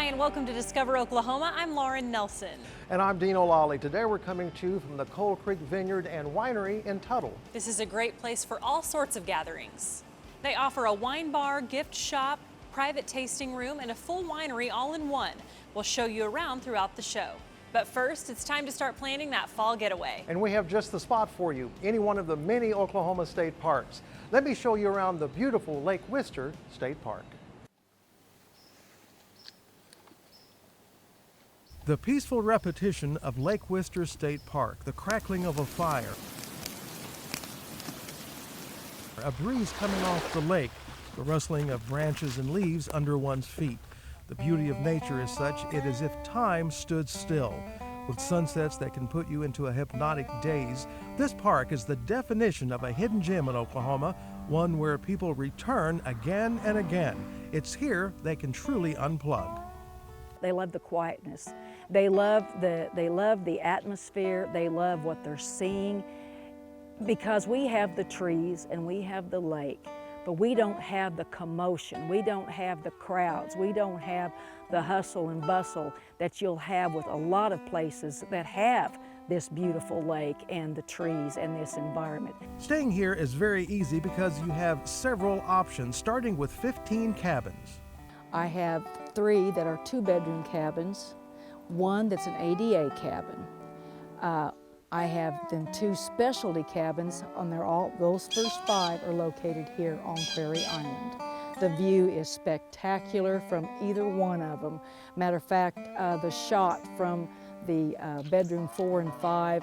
Hi, and welcome to Discover Oklahoma. I'm Lauren Nelson. And I'm Dean O'Lally. Today we're coming to you from the Coal Creek Vineyard and Winery in Tuttle. This is a great place for all sorts of gatherings. They offer a wine bar, gift shop, private tasting room, and a full winery all in one. We'll show you around throughout the show. But first, it's time to start planning that fall getaway. And we have just the spot for you, any one of the many Oklahoma State parks. Let me show you around the beautiful Lake Wister State Park. The peaceful repetition of Lake Wister State Park, the crackling of a fire, a breeze coming off the lake, the rustling of branches and leaves under one's feet. The beauty of nature is such, it is as if time stood still. With sunsets that can put you into a hypnotic daze, this park is the definition of a hidden gem in Oklahoma, one where people return again and again. It's here they can truly unplug. They love the quietness. They love the atmosphere. They love what they're seeing, because we have the trees and we have the lake, but we don't have the commotion. We don't have the crowds. We don't have the hustle and bustle that you'll have with a lot of places that have this beautiful lake and the trees and this environment. Staying here is very easy because you have several options, starting with 15 cabins. I have 3 that are 2-bedroom cabins, 1 that's an ADA cabin. I have then 2 specialty cabins, and those first 5 are located here on Prairie Island. The view is spectacular from either one of them. Matter of fact, the shot from the bedroom 4 and 5,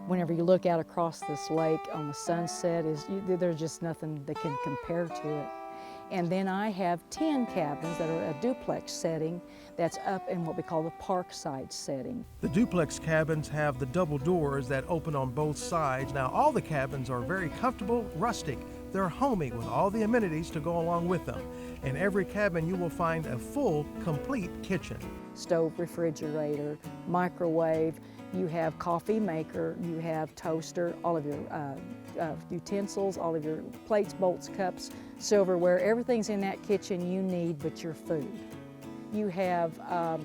whenever you look out across this lake on the sunset, there's just nothing that can compare to it. And then I have 10 cabins that are a duplex setting that's up in what we call the parkside setting. The duplex cabins have the double doors that open on both sides. Now, all the cabins are very comfortable, rustic. They're homey with all the amenities to go along with them. In every cabin, you will find a full, complete kitchen. Stove, refrigerator, microwave, you have coffee maker, you have toaster, all of your utensils, all of your plates, bowls, cups, silverware, everything's in that kitchen you need but your food. You have a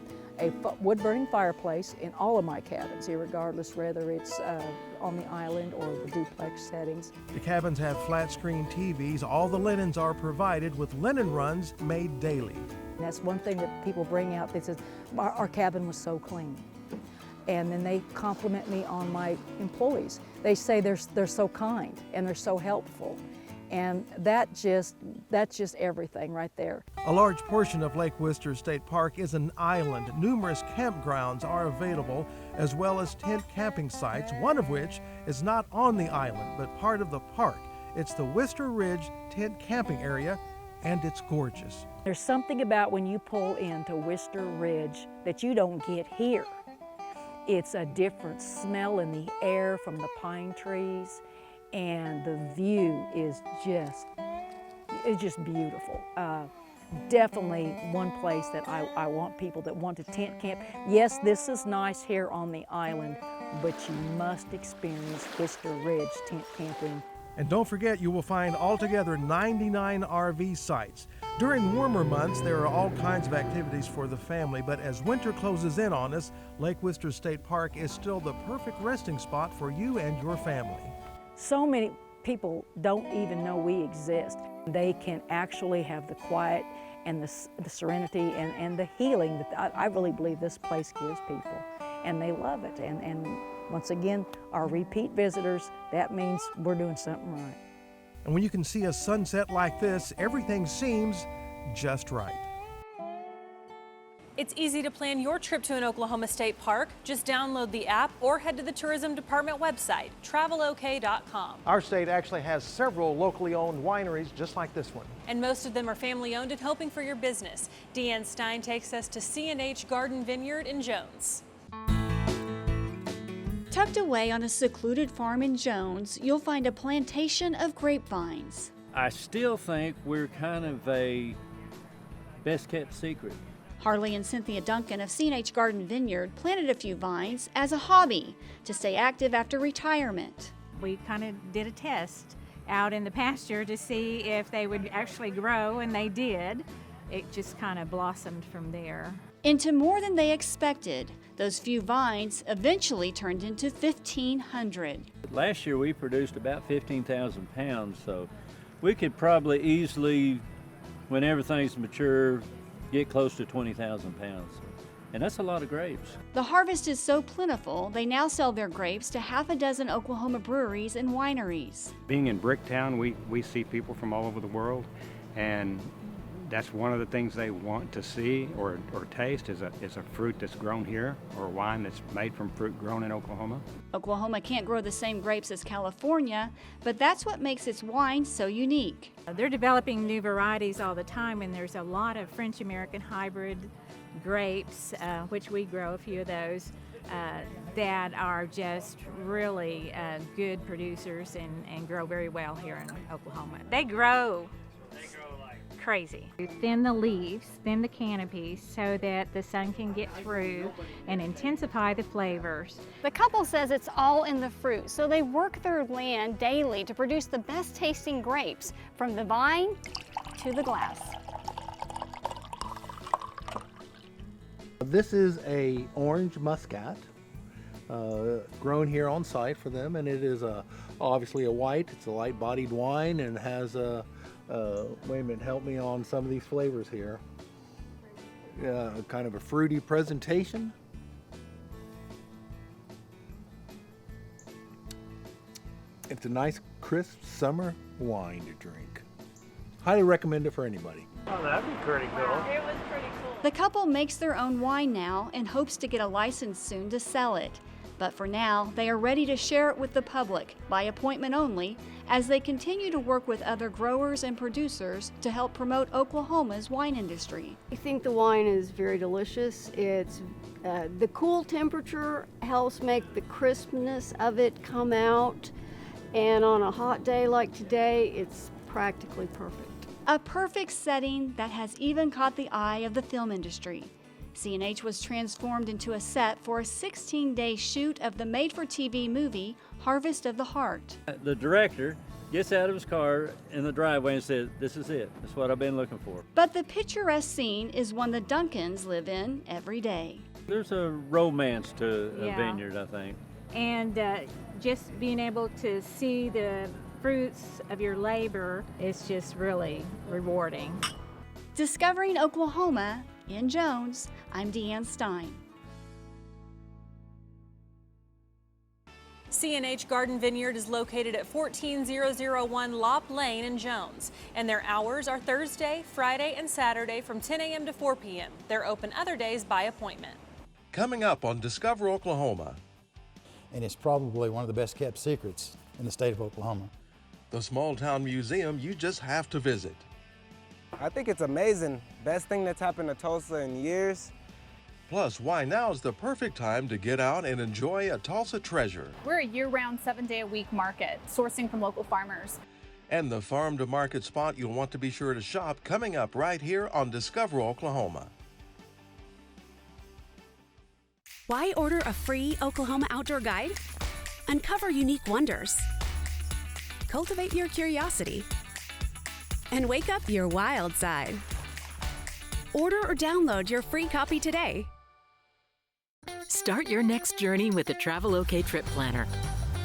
wood-burning fireplace in all of my cabins, irregardless whether it's on the island or the duplex settings. The cabins have flat-screen TVs. All the linens are provided with linen runs made daily. And that's one thing that people bring out. They say, our cabin was so clean. And then they compliment me on my employees. They say they're so kind and they're so helpful. And that's just everything right there. A large portion of Lake Wister State Park is an island. Numerous campgrounds are available, as well as tent camping sites, one of which is not on the island, but part of the park. It's the Wister Ridge Tent Camping Area, and it's gorgeous. There's something about when you pull into Wister Ridge that you don't get here. It's a different smell in the air from the pine trees, and the view is just beautiful. Definitely one place that I want people that want to tent camp. Yes, this is nice here on the island, but you must experience Wister Ridge tent camping. And don't forget, you will find altogether 99 RV sites. During warmer months, there are all kinds of activities for the family, but as winter closes in on us, Lake Wister State Park is still the perfect resting spot for you and your family. So many people don't even know we exist. They can actually have the quiet and the serenity and the healing that I really believe this place gives people, and they love it. And once again, our repeat visitors, that means we're doing something right. And when you can see a sunset like this, everything seems just right. It's easy to plan your trip to an Oklahoma State Park. Just download the app or head to the Tourism Department website, travelok.com. Our state actually has several locally owned wineries just like this one. And most of them are family owned and hoping for your business. Deanne Stein takes us to C&H Garden Vineyard in Jones. Tucked away on a secluded farm in Jones, you'll find a plantation of grapevines. I still think we're kind of a best-kept secret. Harley and Cynthia Duncan of C&H Garden Vineyard planted a few vines as a hobby to stay active after retirement. We kind of did a test out in the pasture to see if they would actually grow, and they did. It just kind of blossomed from there. into more than they expected. Those few vines eventually turned into 1,500. Last year we produced about 15,000 pounds, so we could probably easily, when everything's mature, get close to 20,000 pounds. And that's a lot of grapes. The harvest is so plentiful, they now sell their grapes to half a dozen Oklahoma breweries and wineries. Being in Bricktown, we see people from all over the world, and that's one of the things they want to see or taste is a fruit that's grown here, or a wine that's made from fruit grown in Oklahoma. Oklahoma can't grow the same grapes as California, but that's what makes its wine so unique. They're developing new varieties all the time, and there's a lot of French-American hybrid grapes, which we grow a few of those, that are just really good producers and grow very well here in Oklahoma. They grow like crazy. Thin the leaves, thin the canopies so that the sun can get through and intensify the flavors. The couple says it's all in the fruit, so they work their land daily to produce the best tasting grapes, from the vine to the glass. This is a orange muscat grown here on site for them, and it is obviously a white. It's a light-bodied wine and has a wait a minute, help me on some of these flavors here. Kind of a fruity presentation. It's a nice, crisp summer wine to drink. Highly recommend it for anybody. Oh, that'd be pretty cool. It was pretty cool. The couple makes their own wine now and hopes to get a license soon to sell it. But for now, they are ready to share it with the public, by appointment only, as they continue to work with other growers and producers to help promote Oklahoma's wine industry. I think the wine is very delicious. It's the cool temperature helps make the crispness of it come out, and on a hot day like today, it's practically perfect. A perfect setting that has even caught the eye of the film industry. C&H was transformed into a set for a 16-day shoot of the made-for-TV movie, Harvest of the Heart. The director gets out of his car in the driveway and says, "This is it. That's what I've been looking for." But the picturesque scene is one the Duncans live in every day. There's a romance to a Yeah. vineyard, I think. And just being able to see the fruits of your labor is just really rewarding. Discovering Oklahoma in Jones, I'm Deanne Stein. C&H Garden Vineyard is located at 14001 Lopp Lane in Jones, and their hours are Thursday, Friday, and Saturday from 10 a.m. to 4 p.m. They're open other days by appointment. Coming up on Discover Oklahoma. And it's probably one of the best kept secrets in the state of Oklahoma. The small town museum you just have to visit. I think it's amazing. Best thing that's happened to Tulsa in years. Plus, why now is the perfect time to get out and enjoy a Tulsa treasure. We're a year-round, 7-day-a-week market, sourcing from local farmers. And the farm to market spot you'll want to be sure to shop coming up right here on Discover Oklahoma. Why order a free Oklahoma outdoor guide? Uncover unique wonders. Cultivate your curiosity. And wake up your wild side. Order or download your free copy today. Start your next journey with the Travel OK Trip Planner.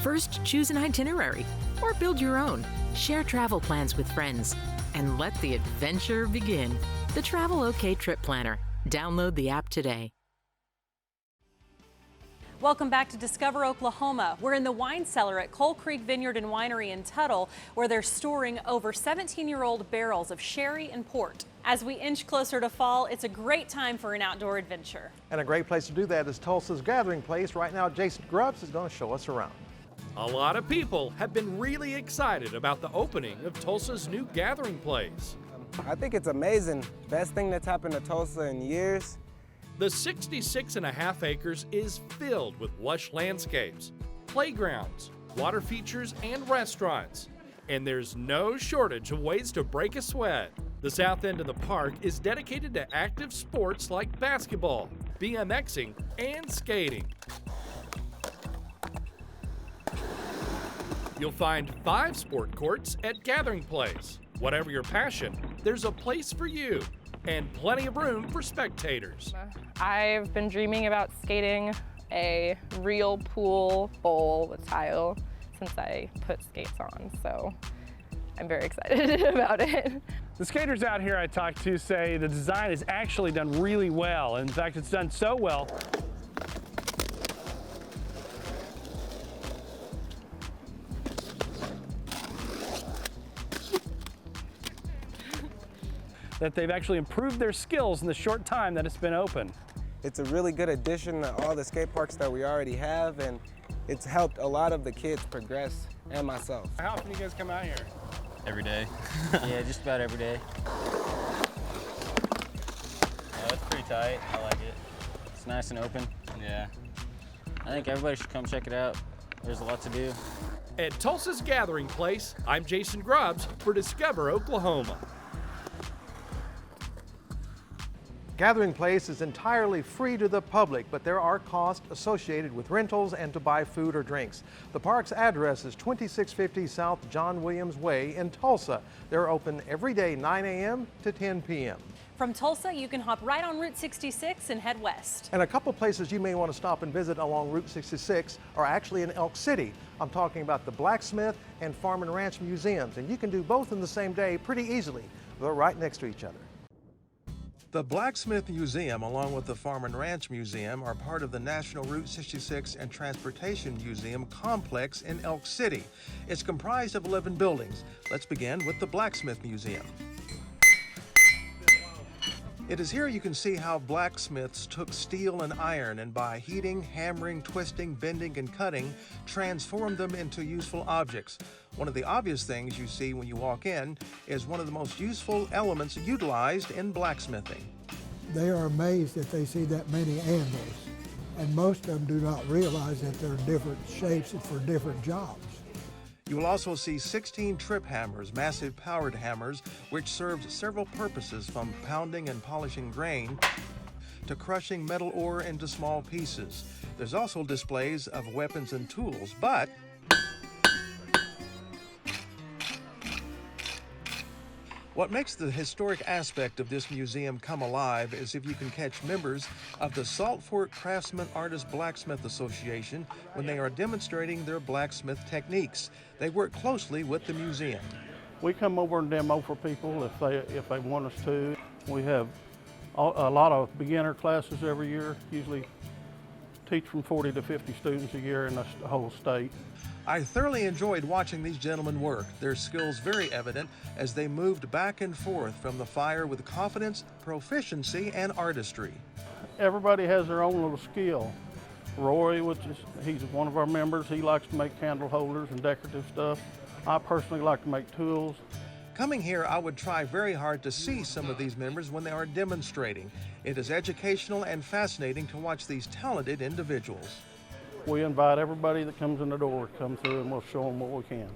First, choose an itinerary or build your own. Share travel plans with friends and let the adventure begin. The Travel OK Trip Planner. Download the app today. Welcome back to Discover Oklahoma. We're in the wine cellar at Coal Creek Vineyard and Winery in Tuttle, where they're storing over 17-year-old barrels of sherry and port. As we inch closer to fall, it's a great time for an outdoor adventure. And a great place to do that is Tulsa's Gathering Place. Right now, Jason Grubbs is going to show us around. A lot of people have been really excited about the opening of Tulsa's new Gathering Place. I think it's amazing. Best thing that's happened to Tulsa in years. The 66.5 acres is filled with lush landscapes, playgrounds, water features, and restaurants. And there's no shortage of ways to break a sweat. The south end of the park is dedicated to active sports like basketball, BMXing, and skating. You'll find 5 sport courts at Gathering Place. Whatever your passion, there's a place for you. And plenty of room for spectators. I've been dreaming about skating a real pool bowl with tile since I put skates on, so I'm very excited about it. The skaters out here I talked to say the design is actually done really well. In fact, it's done so well that they've actually improved their skills in the short time that it's been open. It's a really good addition to all the skate parks that we already have, and it's helped a lot of the kids progress, and myself. How often do you guys come out here? Every day. Yeah, just about every day. It's pretty tight. I like it. It's nice and open. Yeah. I think everybody should come check it out. There's a lot to do. At Tulsa's Gathering Place, I'm Jason Grubbs for Discover Oklahoma. Gathering Place is entirely free to the public, but there are costs associated with rentals and to buy food or drinks. The park's address is 2650 South John Williams Way in Tulsa. They're open every day 9 a.m. to 10 p.m. From Tulsa, you can hop right on Route 66 and head west. And a couple places you may want to stop and visit along Route 66 are actually in Elk City. I'm talking about the Blacksmith and Farm and Ranch museums, and you can do both in the same day pretty easily. They're right next to each other. The Blacksmith Museum, along with the Farm and Ranch Museum, are part of the National Route 66 and Transportation Museum complex in Elk City. It's comprised of 11 buildings. Let's begin with the Blacksmith Museum. It is here you can see how blacksmiths took steel and iron and by heating, hammering, twisting, bending, and cutting, transformed them into useful objects. One of the obvious things you see when you walk in is one of the most useful elements utilized in blacksmithing. They are amazed that they see that many anvils, and most of them do not realize that they're different shapes and for different jobs. You will also see 16 trip hammers, massive powered hammers, which served several purposes from pounding and polishing grain to crushing metal ore into small pieces. There's also displays of weapons and tools, but what makes the historic aspect of this museum come alive is if you can catch members of the Salt Fork Craftsman Artist Blacksmith Association when they are demonstrating their blacksmith techniques. They work closely with the museum. We come over and demo for people if they want us to. We have a lot of beginner classes every year, usually teach from 40 to 50 students a year in the whole state. I thoroughly enjoyed watching these gentlemen work, their skills very evident as they moved back and forth from the fire with confidence, proficiency, and artistry. Everybody has their own little skill. Roy, he's one of our members, he likes to make candle holders and decorative stuff. I personally like to make tools. Coming here, I would try very hard to see some of these members when they are demonstrating. It is educational and fascinating to watch these talented individuals. We invite everybody that comes in the door to come through and we'll show them what we can.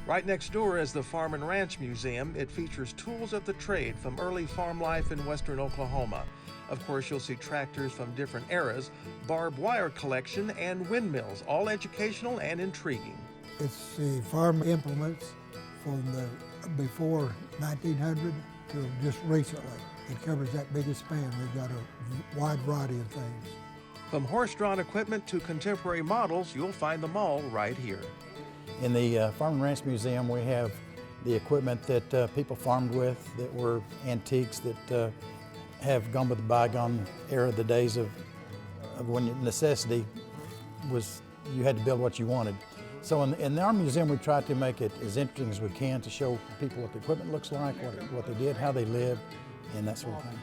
Right next door is the Farm and Ranch Museum. It features tools of the trade from early farm life in western Oklahoma. Of course, you'll see tractors from different eras, barbed wire collection, and windmills, all educational and intriguing. It's the farm implements from the before 1900 to just recently. It covers that biggest span. We've got a wide variety of things. From horse-drawn equipment to contemporary models, you'll find them all right here. In the Farm and Ranch Museum, we have the equipment that people farmed with that were antiques that have gone with the bygone era, the days of when necessity was you had to build what you wanted. So in our museum, we try to make it as interesting as we can to show people what the equipment looks like, what they did, how they lived, and that sort of thing.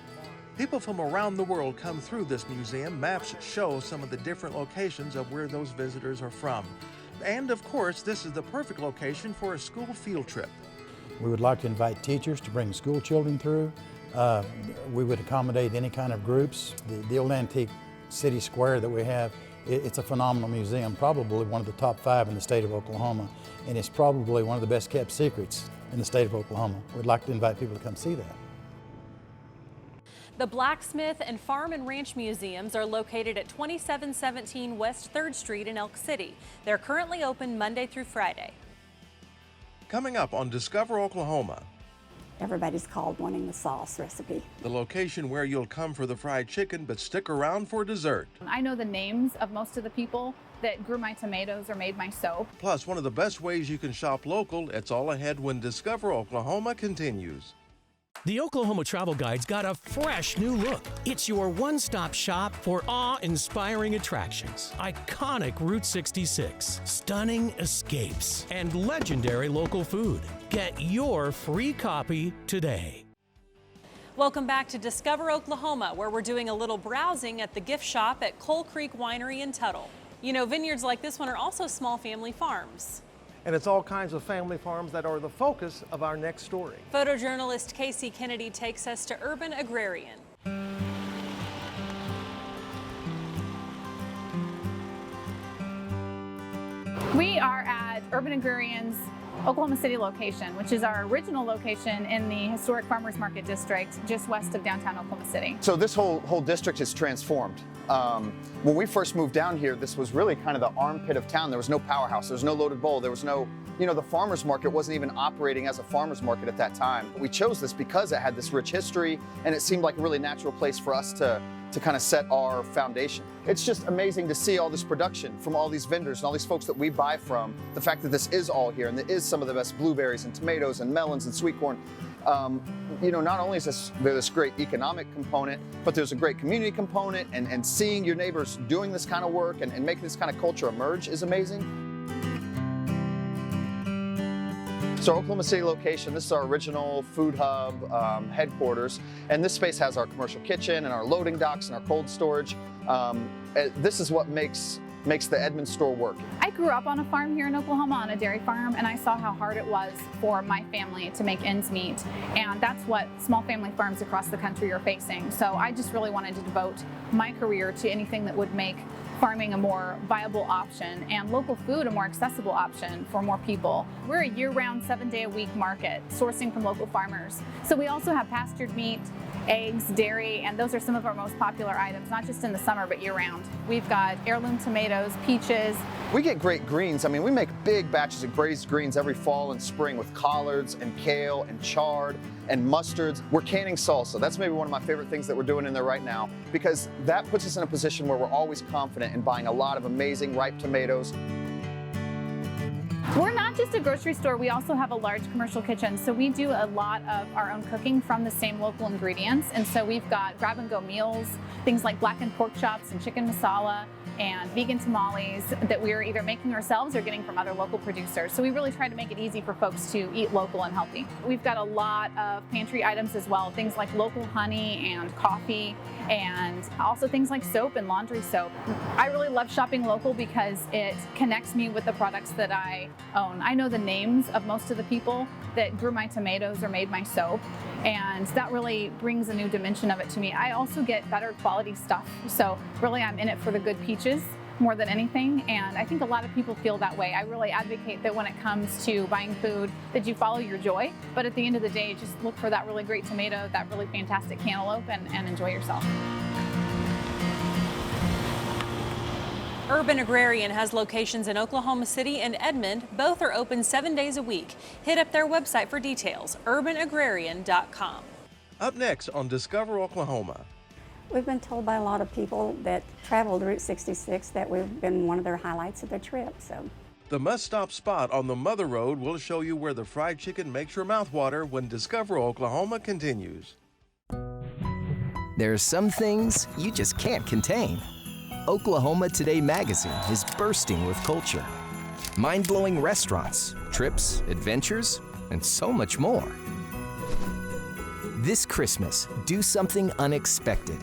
People from around the world come through this museum. Maps show some of the different locations of where those visitors are from. And of course, this is the perfect location for a school field trip. We would like to invite teachers to bring school children through. We would accommodate any kind of groups. The old antique city square that we have, it's a phenomenal museum, probably one of the top 5 in the state of Oklahoma, and it's probably one of the best kept secrets in the state of Oklahoma. We'd like to invite people to come see that. The Blacksmith and Farm and Ranch Museums are located at 2717 West 3rd Street in Elk City. They're currently open Monday through Friday. Coming up on Discover Oklahoma. everybody's called wanting the sauce recipe. The location where you'll come for the fried chicken, but stick around for dessert. I know the names of most of the people that grew my tomatoes or made my soap. Plus, one of the best ways you can shop local, it's all ahead when Discover Oklahoma continues. The Oklahoma Travel Guide's got a fresh new look. It's your one-stop shop for awe-inspiring attractions, iconic Route 66, stunning escapes, and legendary local food. Get your free copy today. Welcome back to Discover Oklahoma, where we're doing a little browsing at the gift shop at Coal Creek Winery in Tuttle. You know, vineyards like this one are also small family farms. And it's all kinds of family farms that are the focus of our next story. Photojournalist Casey Kennedy takes us to Urban Agrarian. We are at Urban Agrarian's Oklahoma City location, which is our original location in the historic Farmers Market District just west of downtown Oklahoma City. So this whole district is transformed. When we first moved down here, this was really kind of the armpit of town. There was no powerhouse, there was no loaded bowl, there was no, the farmers market wasn't even operating as a farmers market at that time. We chose this because it had this rich history and it seemed like a really natural place for us to kind of set our foundation. It's just amazing to see all this production from all these vendors and all these folks that we buy from. The fact that this is all here and there is some of the best blueberries and tomatoes and melons and sweet corn. Not only is there this great economic component, but there's a great community component, and seeing your neighbors doing this kind of work and making this kind of culture emerge is amazing. So our Oklahoma City location, this is our original food hub headquarters, and this space has our commercial kitchen and our loading docks and our cold storage. This is what makes the Edmond store work. I grew up on a farm here in Oklahoma, on a dairy farm, and I saw how hard it was for my family to make ends meet. And that's what small family farms across the country are facing. So I just really wanted to devote my career to anything that would make farming a more viable option and local food a more accessible option for more people. We're a year-round, 7-day-a-week market, sourcing from local farmers. So we also have pastured meat, eggs, dairy, and those are some of our most popular items, not just in the summer, but year-round. We've got heirloom tomatoes, peaches. We get great greens. I mean, we make big batches of braised greens every fall and spring with collards and kale and chard and mustards. We're canning salsa. That's maybe one of my favorite things that we're doing in there right now, because that puts us in a position where we're always confident in buying a lot of amazing ripe tomatoes. We're not just a grocery store, we also have a large commercial kitchen, so we do a lot of our own cooking from the same local ingredients. And so we've got grab-and-go meals, things like blackened pork chops and chicken masala, and vegan tamales that we're either making ourselves or getting from other local producers. So we really try to make it easy for folks to eat local and healthy. We've got a lot of pantry items as well, things like local honey and coffee, and also things like soap and laundry soap. I really love shopping local because it connects me with the products that I own. I know the names of most of the people that grew my tomatoes or made my soap, and that really brings a new dimension of it to me. I also get better quality stuff, so really I'm in it for the good peaches more than anything, and I think a lot of people feel that way. I really advocate that when it comes to buying food, that you follow your joy, but at the end of the day, just look for that really great tomato, that really fantastic cantaloupe, and enjoy yourself. Urban Agrarian has locations in Oklahoma City and Edmond. Both are open 7 days a week. Hit up their website for details, urbanagrarian.com. Up next on Discover Oklahoma. We've been told by a lot of people that traveled Route 66 that we've been one of their highlights of their trip. So The must-stop spot on the Mother Road will show you where the fried chicken makes your mouth water when Discover Oklahoma continues. There's some things you just can't contain. Oklahoma Today magazine is bursting with culture. Mind-blowing restaurants, trips, adventures, and so much more. This Christmas, do something unexpected.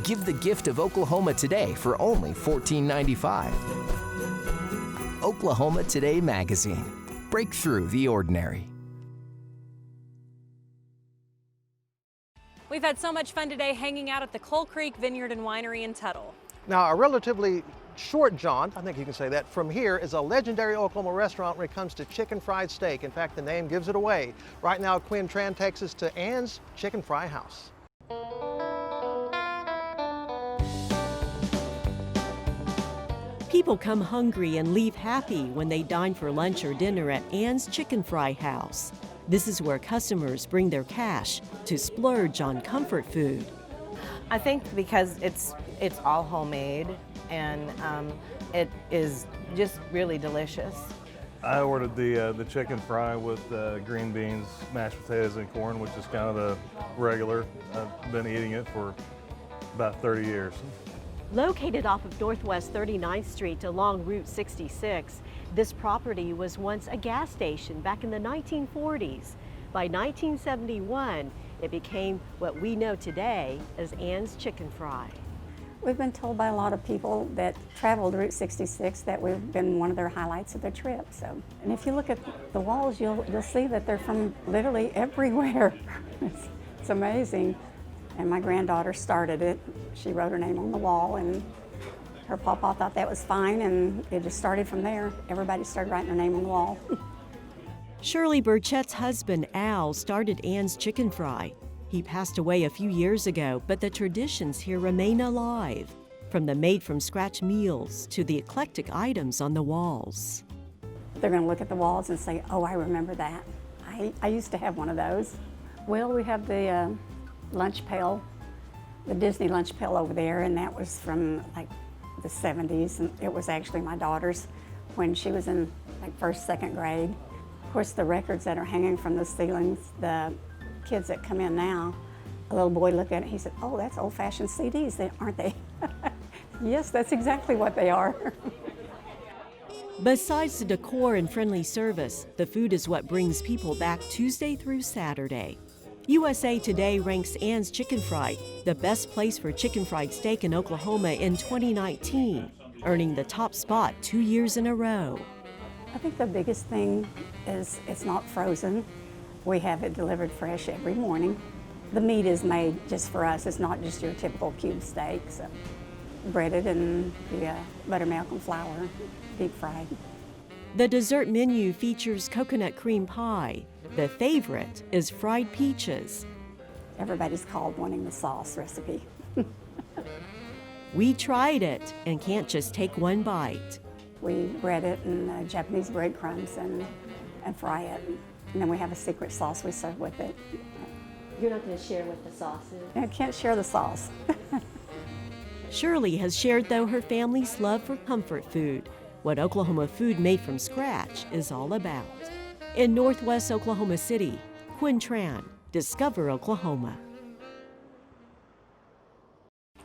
Give the gift of Oklahoma Today for only $14.95. Oklahoma Today magazine. Break through the ordinary. We've had so much fun today hanging out at the Coal Creek Vineyard and Winery in Tuttle. Now, a relatively short jaunt, I think you can say that, from here is a legendary Oklahoma restaurant when it comes to chicken fried steak. In fact, the name gives it away. Right now, Quinn Tran takes us to Ann's Chicken Fry House. People come hungry and leave happy when they dine for lunch or dinner at Ann's Chicken Fry House. This is where customers bring their cash to splurge on comfort food. I think because it's all homemade and it is just really delicious. I ordered the chicken fry with green beans, mashed potatoes, and corn, which is kind of the regular. I've been eating it for about 30 years. Located off of Northwest 39th Street along Route 66, this property was once a gas station back in the 1940s. By 1971, it became what we know today as Ann's Chicken Fry. We've been told by a lot of people that traveled Route 66 that we've been one of their highlights of their trip. So, and if you look at the walls, you'll see that they're from literally everywhere. It's amazing. And my granddaughter started it. She wrote her name on the wall, and her papa thought that was fine, and it just started from there. Everybody started writing their name on the wall. Shirley Burchett's husband, Al, started Ann's Chicken Fry. He passed away a few years ago, but the traditions here remain alive, from the made-from-scratch meals to the eclectic items on the walls. They're going to look at the walls and say, oh, I remember that. I used to have one of those. Well, we have the lunch pail, the Disney lunch pail over there, and that was from like the 70s, and it was actually my daughter's when she was in like first, second grade. Of course, the records that are hanging from the ceilings, the kids that come in now, a little boy looked at it, he said, oh, that's old-fashioned CDs, aren't they? Yes, that's exactly what they are. Besides the decor and friendly service, the food is what brings people back Tuesday through Saturday. USA Today ranks Ann's Chicken Fry the best place for chicken fried steak in Oklahoma in 2019, earning the top spot 2 years in a row. I think the biggest thing is it's not frozen. We have it delivered fresh every morning. The meat is made just for us. It's not just your typical cube steak. So breaded in the buttermilk and flour, deep fried. The dessert menu features coconut cream pie. The favorite is fried peaches. Everybody's called wanting the sauce recipe. We tried it and can't just take one bite. We bread it in Japanese breadcrumbs and fry it. And then we have a secret sauce we serve with it. You're not going to share what the sauce is? I can't share the sauce. Shirley has shared, though, her family's love for comfort food, what Oklahoma food made from scratch is all about. In Northwest Oklahoma City, Quinn Tran, Discover Oklahoma.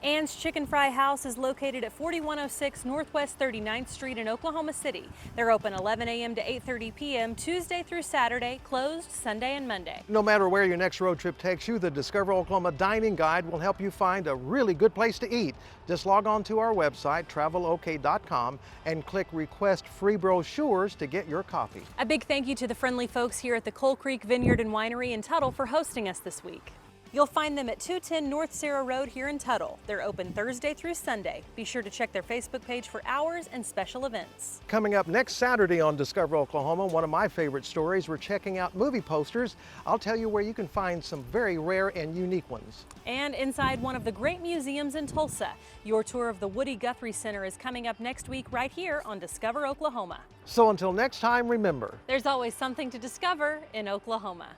Ann's Chicken Fry House is located at 4106 Northwest 39th Street in Oklahoma City. They're open 11 a.m. to 8:30 p.m. Tuesday through Saturday, closed Sunday and Monday. No matter where your next road trip takes you, the Discover Oklahoma Dining Guide will help you find a really good place to eat. Just log on to our website, travelok.com, and click Request Free Brochures to get your copy. A big thank you to the friendly folks here at the Coal Creek Vineyard and Winery in Tuttle for hosting us this week. You'll find them at 210 North Sarah Road here in Tuttle. They're open Thursday through Sunday. Be sure to check their Facebook page for hours and special events. Coming up next Saturday on Discover Oklahoma, one of my favorite stories, we're checking out movie posters. I'll tell you where you can find some very rare and unique ones. And inside one of the great museums in Tulsa, your tour of the Woody Guthrie Center is coming up next week right here on Discover Oklahoma. So until next time, remember, there's always something to discover in Oklahoma.